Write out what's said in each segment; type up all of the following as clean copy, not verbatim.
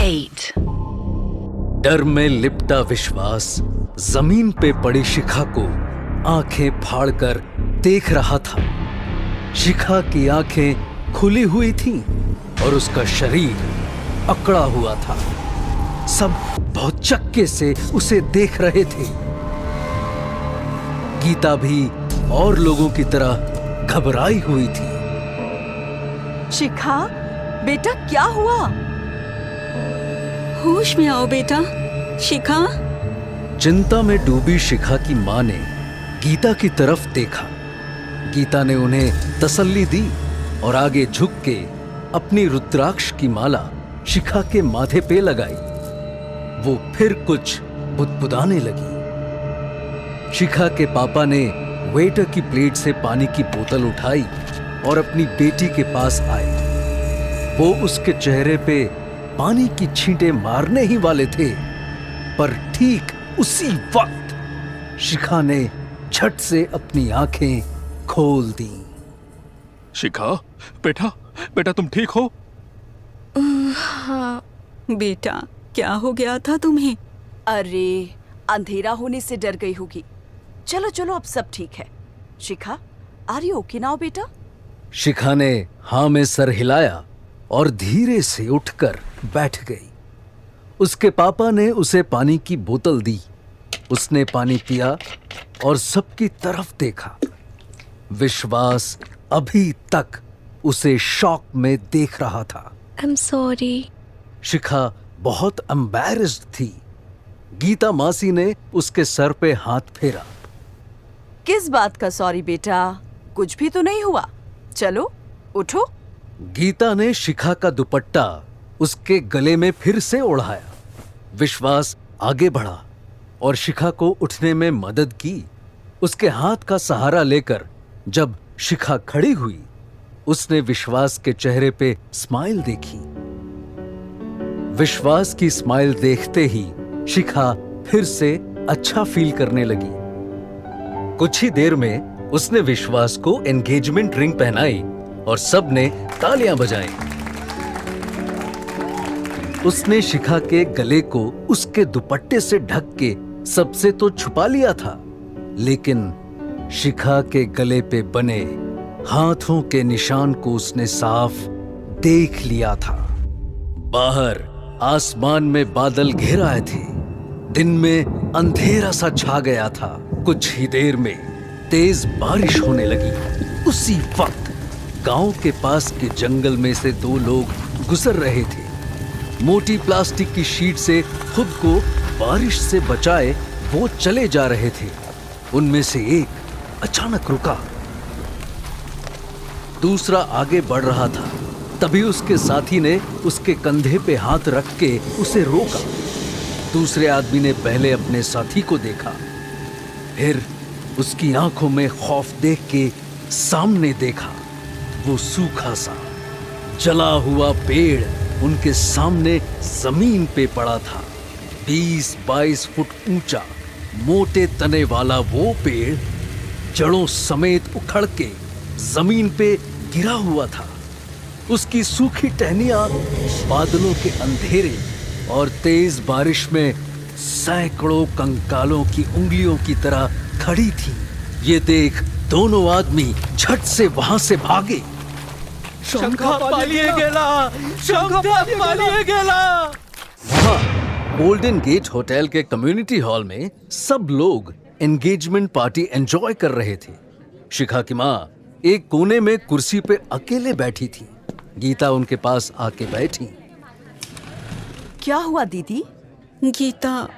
8. डर में लिपटा विश्वास जमीन पे पड़ी शिखा को आंखें फाड़कर देख रहा था। शिखा की आंखें खुली हुई थीं और उसका शरीर अकड़ा हुआ था। सब बहुत चक्के से उसे देख रहे थे। गीता भी और लोगों की तरह घबराई हुई थी। शिखा, बेटा क्या हुआ? होश में आओ बेटा। शिखा। चिंता में डूबी शिखा की मां ने गीता की तरफ देखा। गीता ने उन्हें तसल्ली दी और आगे झुक के अपनी रुद्राक्ष की माला शिखा के माथे पे लगाई। वो फिर कुछ बुदबुदाने लगी। शिखा के पापा ने वेटर की प्लेट से पानी की बोतल उठाई और अपनी बेटी के पास आए। वो उसके चेहरे पे पानी की छींटे मारने ही वाले थे, पर ठीक उसी वक्त शिखा ने झट से अपनी आंखें खोल दी। शिखा, बेटा बेटा तुम ठीक हो? हाँ बेटा, क्या हो गया था तुम्हें? अरे, अंधेरा होने से डर गई होगी। चलो चलो, अब सब ठीक है। शिखा, आर यू ओके नाउ बेटा? शिखा ने हाँ में सर हिलाया और धीरे से उठकर बैठ गई। उसके पापा ने उसे पानी की बोतल दी। उसने पानी पिया और सबकी तरफ देखा। विश्वास अभी तक उसे शॉक में देख रहा था। I'm sorry. शिखा बहुत एम्बैरेस्ड थी। गीता मासी ने उसके सर पे हाथ फेरा। किस बात का सॉरी बेटा? कुछ भी तो नहीं हुआ। चलो उठो। गीता ने शिखा का दुपट्टा उसके गले में फिर से ओढ़ाया। विश्वास आगे बढ़ा और शिखा को उठने में मदद की। उसके हाथ का सहारा लेकर जब शिखा खड़ी हुई, उसने विश्वास के चेहरे पे स्माइल देखी। विश्वास की स्माइल देखते ही शिखा फिर से अच्छा फील करने लगी। कुछ ही देर में उसने विश्वास को एंगेजमेंट रिंग पहनाई और सबने तालियां बजाई। उसने शिखा के गले को उसके दुपट्टे से ढक के सबसे तो छुपा लिया था, लेकिन शिखा के गले पे बने हाथों के निशान को उसने साफ देख लिया था। बाहर आसमान में बादल घेर आए थे। दिन में अंधेरा सा छा गया था। कुछ ही देर में तेज बारिश होने लगी। उसी वक्त गांव के पास के जंगल में से दो लोग गुजर रहे थे। मोटी प्लास्टिक की शीट से खुद को बारिश से बचाए वो चले जा रहे थे। उनमें से एक अचानक रुका। दूसरा आगे बढ़ रहा था। तभी उसके साथी ने उसके कंधे पे हाथ रख के उसे रोका। दूसरे आदमी ने पहले अपने साथी को देखा, फिर उसकी आंखों में खौफ देख के सामने देखा। वो सूखा सा जला हुआ पेड़ उनके सामने जमीन पे पड़ा था। 20-22 फुट ऊंचा मोटे तने वाला वो पेड़ जड़ों समेत उखड़ के जमीन पे गिरा हुआ था। उसकी सूखी टहनियां बादलों के अंधेरे और तेज बारिश में सैकड़ों कंकालों की उंगलियों की तरह खड़ी थी। ये देख दोनों आदमी झट से वहां से भागे। वहां गोल्डन गेट होटल के कम्युनिटी हॉल में सब लोग एंगेजमेंट पार्टी एंजॉय कर रहे थे। शिखा की माँ एक कोने में कुर्सी पे अकेले बैठी थी। गीता उनके पास आके बैठी। क्या हुआ दीदी? गीता,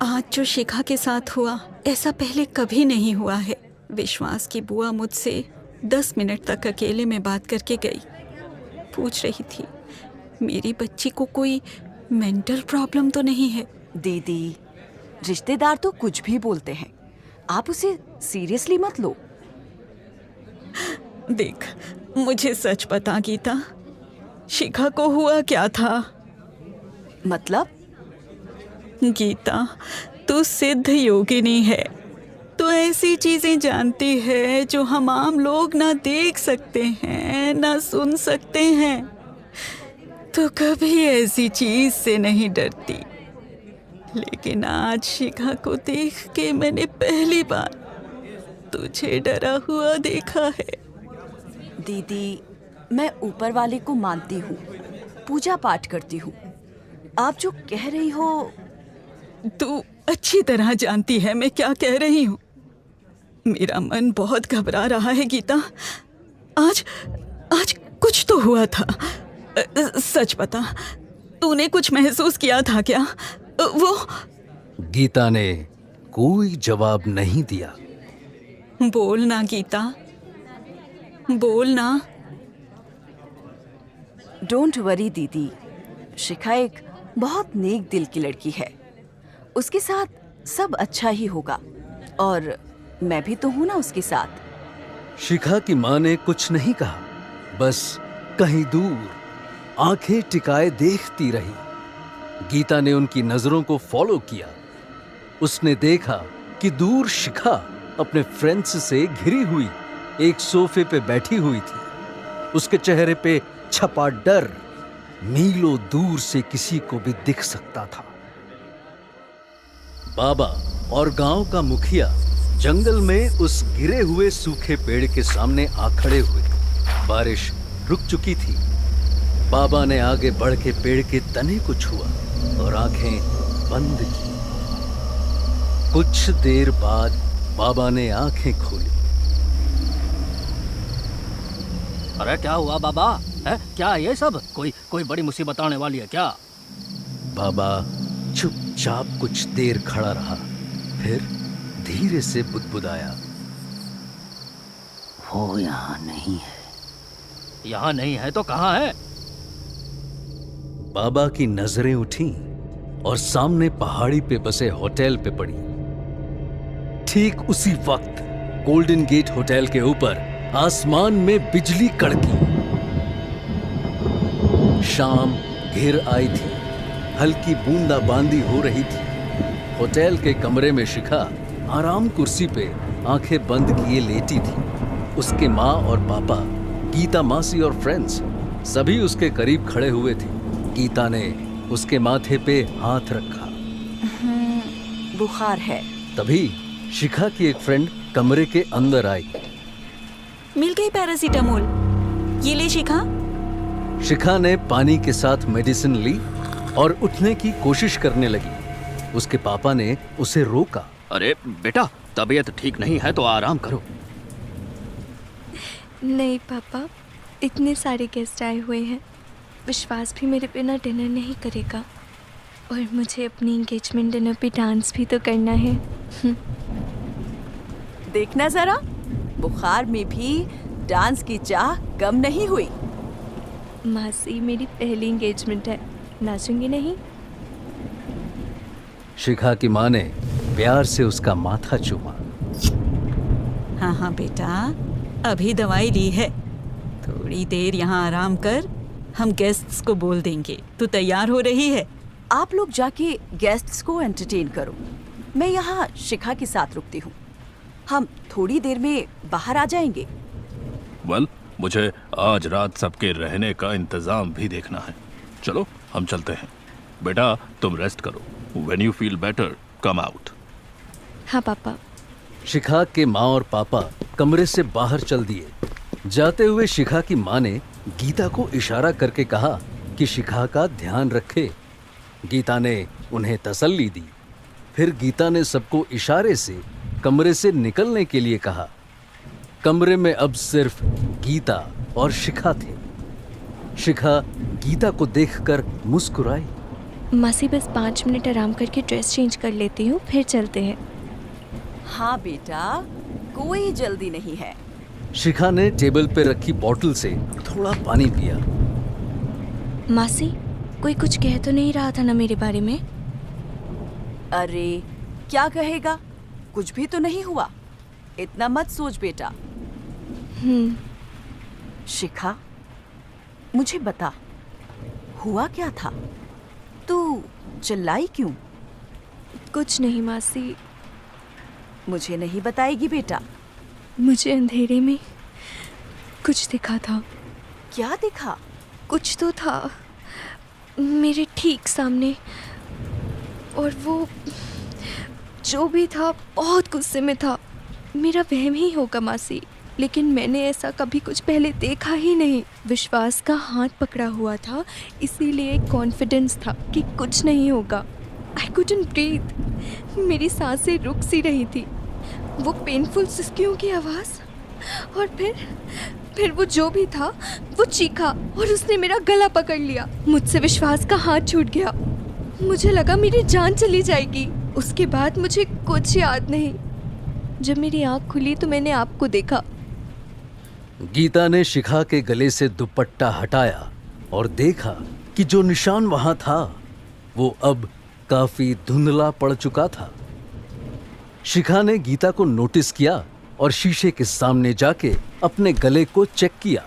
आज जो शिखा के साथ हुआ ऐसा पहले कभी नहीं हुआ है। विश्वास की बुआ मुझसे 10 मिनट तक अकेले में बात करके गई। पूछ रही थी मेरी बच्ची को कोई मेंटल प्रॉब्लम तो नहीं है। दीदी, रिश्तेदार तो कुछ भी बोलते हैं, आप उसे सीरियसली मत लो। देख, मुझे सच बता गीता, शिखा को हुआ क्या था? मतलब? गीता, तू सिद्ध योगिनी है। तो ऐसी चीजें जानती है जो हम आम लोग ना देख सकते हैं ना सुन सकते हैं। तो कभी ऐसी चीज से नहीं डरती, लेकिन आज शिखा को देख के मैंने पहली बार तुझे डरा हुआ देखा है। दीदी, मैं ऊपर वाले को मानती हूँ, पूजा पाठ करती हूँ। आप जो कह रही हो, तू अच्छी तरह जानती है मैं क्या कह रही हूँ। मेरा मन बहुत घबरा रहा है गीता। आज आज कुछ तो हुआ था। सच बता, तूने कुछ महसूस किया था क्या? वो गीता ने कोई जवाब नहीं दिया। बोलना गीता, बोलना। डोंट वरी दीदी, शिखा एक बहुत नेक दिल की लड़की है। उसके साथ सब अच्छा ही होगा, और मैं भी तो हूं ना उसके साथ। शिखा की मां ने कुछ नहीं कहा, बस कहीं दूर आंखें टिकाए देखती रही। गीता ने उनकी नजरों को फॉलो किया। उसने देखा कि दूर शिखा अपने फ्रेंड्स से घिरी हुई एक सोफे पे बैठी हुई थी। उसके चेहरे पे छपा डर मीलों दूर से किसी को भी दिख सकता था। बाबा और गांव का मुखिया जंगल में उस गिरे हुए सूखे पेड़ के सामने आ खड़े हुए। बारिश रुक चुकी थी। बाबा ने आगे बढ़ के पेड़ के तने को छुआ और आंखें बंद की। कुछ देर बाद बाबा ने आंखें खोली। अरे क्या हुआ बाबा? है क्या ये सब? कोई बड़ी मुसीबत आने वाली है क्या? बाबा चुपचाप कुछ देर खड़ा रहा, फिर धीरे से बुदबुदाया। वो यहाँ नहीं है। यहाँ नहीं है तो कहाँ है? बाबा की नजरें उठी और सामने पहाड़ी पे बसे होटल पे पड़ी। ठीक उसी वक्त गोल्डन गेट होटल के ऊपर आसमान में बिजली कड़की। शाम घिर आई थी, हल्की बूंदाबांदी हो रही थी। होटल के कमरे में शिखा आराम कुर्सी पे आंखें बंद किए लेटी थी। उसके माँ और पापा, गीता मासी और फ्रेंड्स सभी उसके करीब खड़े हुए थे। गीता ने उसके माथे पे हाथ रखा। बुखार है। तभी शिखा की एक फ्रेंड कमरे के अंदर आई। मिल गई पैरासीटामोल, ये ले शिखा। शिखा ने पानी के साथ मेडिसिन ली और उठने की कोशिश करने लगी। उसके पापा ने उसे रोका। अरे बेटा, तबीयत ठीक नहीं है तो आराम करो। नहीं पापा, इतने सारे गेस्ट आए हुए हैं, विश्वास भी मेरे बिना डिनर नहीं करेगा, और मुझे अपनी एंगेजमेंट डिनर पे डांस भी तो करना है। देखना जरा, बुखार में भी डांस की चाह कम नहीं हुई। मासी, मेरी पहली एंगेजमेंट है, नाचूंगी नहीं? शिखा की माँ ने प्यार से उसका माथा चूमा। हाँ हाँ बेटा, अभी दवाई ली है, थोड़ी देर यहाँ आराम कर, हम गेस्ट्स को बोल देंगे। तू तैयार हो रही है? आप लोग जाके गेस्ट्स को एंटरटेन करो, मैं यहाँ शिखा के साथ रुकती हूँ। हम थोड़ी देर में बाहर आ जाएंगे। वेल, मुझे आज रात सबके रहने का इंतजाम भी देखना है। चलो हम चलते हैं। बेटा तुम रेस्ट करो। When you feel better come out. हाँ पापा। शिखा के माँ और पापा कमरे से बाहर चल दिए। जाते हुए शिखा की माँ ने गीता को इशारा करके कहा कि शिखा का ध्यान रखे। गीता ने उन्हें तसल्ली दी। फिर गीता ने सबको इशारे से कमरे से निकलने के लिए कहा। कमरे में अब सिर्फ गीता और शिखा थे। शिखा गीता को देखकर मुस्कुराई। मासी, बस 5 मिनट आराम करके ड्रेस चेंज कर लेती हूँ, फिर चलते हैं। हाँ बेटा, कोई जल्दी नहीं है। शिखा ने टेबल पे रखी बोतल से थोड़ा पानी पिया। मासी, कोई कुछ कह तो नहीं रहा था ना मेरे बारे में? अरे क्या कहेगा, कुछ भी तो नहीं हुआ, इतना मत सोच बेटा। शिखा, मुझे बता, हुआ क्या था? तू चिल्लाई क्यों? कुछ नहीं मासी। मुझे नहीं बताएगी बेटा? मुझे अंधेरे में कुछ दिखा था। क्या दिखा? कुछ तो था, मेरे ठीक सामने, और वो जो भी था बहुत गुस्से में था। मेरा वहम ही होगा मासी, लेकिन मैंने ऐसा कभी कुछ पहले देखा ही नहीं। विश्वास का हाथ पकड़ा हुआ था, इसीलिए कॉन्फिडेंस था कि कुछ नहीं होगा। आई कुडंट ब्रीथ, मेरी सांसें रुक सी रही थी। वो पेनफुल सिसकियों की आवाज़, और फिर वो जो भी था वो चीखा और उसने मेरा गला पकड़ लिया। मुझसे विश्वास का हाथ छूट गया। मुझे लगा मेरी जान चली जाएगी। उसके बाद मुझे कुछ याद नहीं। जब मेरी आँख खुली तो मैंने आपको देखा। गीता ने शिखा के गले से दुपट्टा हटाया और देखा कि जो निशान वहां था वो अब काफी धुंधला पड़ चुका था। शिखा ने गीता को नोटिस किया और शीशे के सामने जाके अपने गले को चेक किया।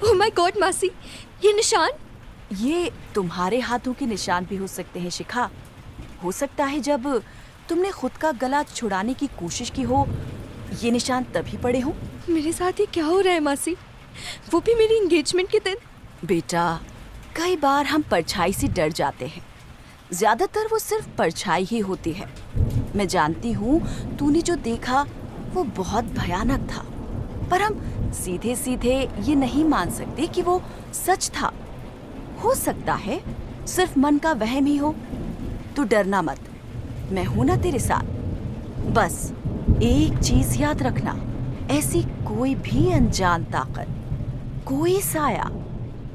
ओह माय गॉड मासी, ये निशान! ये तुम्हारे हाथों के निशान भी हो सकते हैं शिखा। हो सकता है जब तुमने खुद का गला छुड़ाने की कोशिश की हो, ये निशान तभी पड़े हो। मेरे साथ ये क्या हो रहा है मासी? वो भी मेरी एंगेजमेंट के दिन। बेटा, कई बार हम परछाई से डर जाते हैं। ज्यादातर वो सिर्फ परछाई ही होती है। मैं जानती हूँ तूने जो देखा वो बहुत भयानक था, पर हम सीधे सीधे ये नहीं मान सकते कि वो सच था। हो सकता है सिर्फ मन का वहम ही हो। तू डरना मत, मैं हूं ना तेरे साथ। बस एक चीज याद रखना, ऐसी कोई भी अनजान ताकत, कोई साया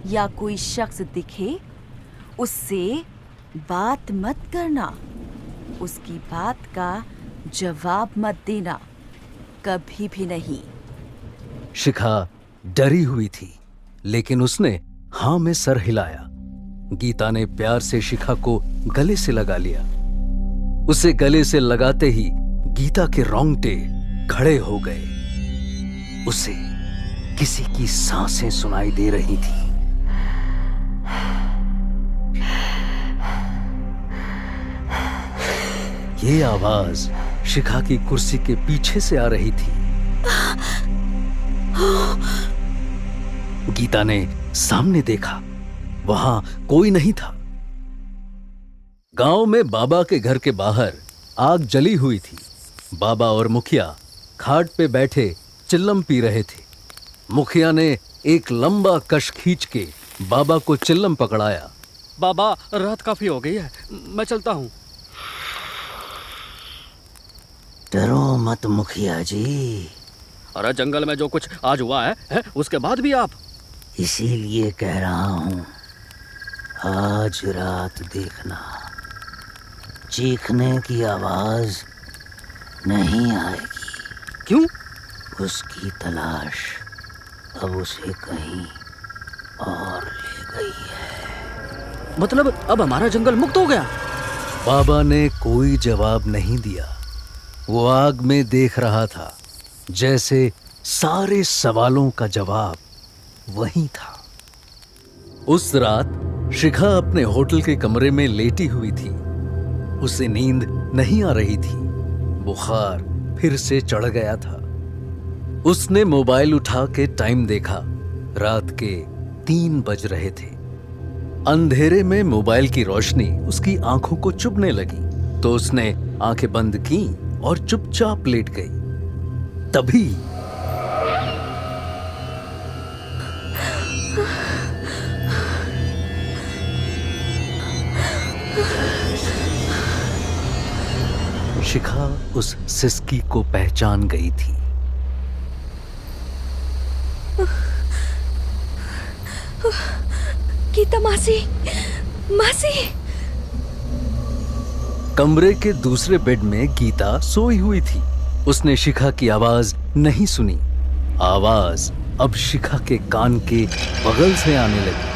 या कोई शख्स दिखे, उससे बात मत करना, उसकी बात का जवाब मत देना, कभी भी नहीं। शिखा डरी हुई थी, लेकिन उसने हाँ में सर हिलाया। गीता ने प्यार से शिखा को गले से लगा लिया। उसे गले से लगाते ही गीता के रोंगटे खड़े हो गए। उसे किसी की सांसें सुनाई दे रही थी। ये आवाज शिखा की कुर्सी के पीछे से आ रही थी। गीता ने सामने देखा, वहां कोई नहीं था। गांव में बाबा के घर के बाहर आग जली हुई थी। बाबा और मुखिया खाट पे बैठे चिल्लम पी रहे थे। मुखिया ने एक लंबा कश खींच के बाबा को चिल्लम पकड़ाया। बाबा, रात काफी हो गई है, मैं चलता हूँ। डरो मत मुखिया जी। अरे जंगल में जो कुछ आज हुआ है उसके बाद भी आप? इसीलिए कह रहा हूँ, आज रात देखना, चीखने की आवाज नहीं आएगी। क्यों? उसकी तलाश अब उसे कहीं और ले गई है। मतलब अब हमारा जंगल मुक्त हो गया? बाबा ने कोई जवाब नहीं दिया। वो आग में देख रहा था, जैसे सारे सवालों का जवाब वही था। उस रात शिखा अपने होटल के कमरे में लेटी हुई थी। उसे नींद नहीं आ रही थी। बुखार फिर से चढ़ गया था। उसने मोबाइल उठा के टाइम देखा। रात के 3 बज रहे थे। अंधेरे में मोबाइल की रोशनी उसकी आंखों को चुभने लगी, तो उसने आंखें बंद की और चुपचाप लेट गई। तभी शिखा उस सिसकी को पहचान गई थी। गीता मासी, मासी! कमरे के दूसरे बेड में गीता सोई हुई थी। उसने शिखा की आवाज नहीं सुनी। आवाज अब शिखा के कान के बगल से आने लगी।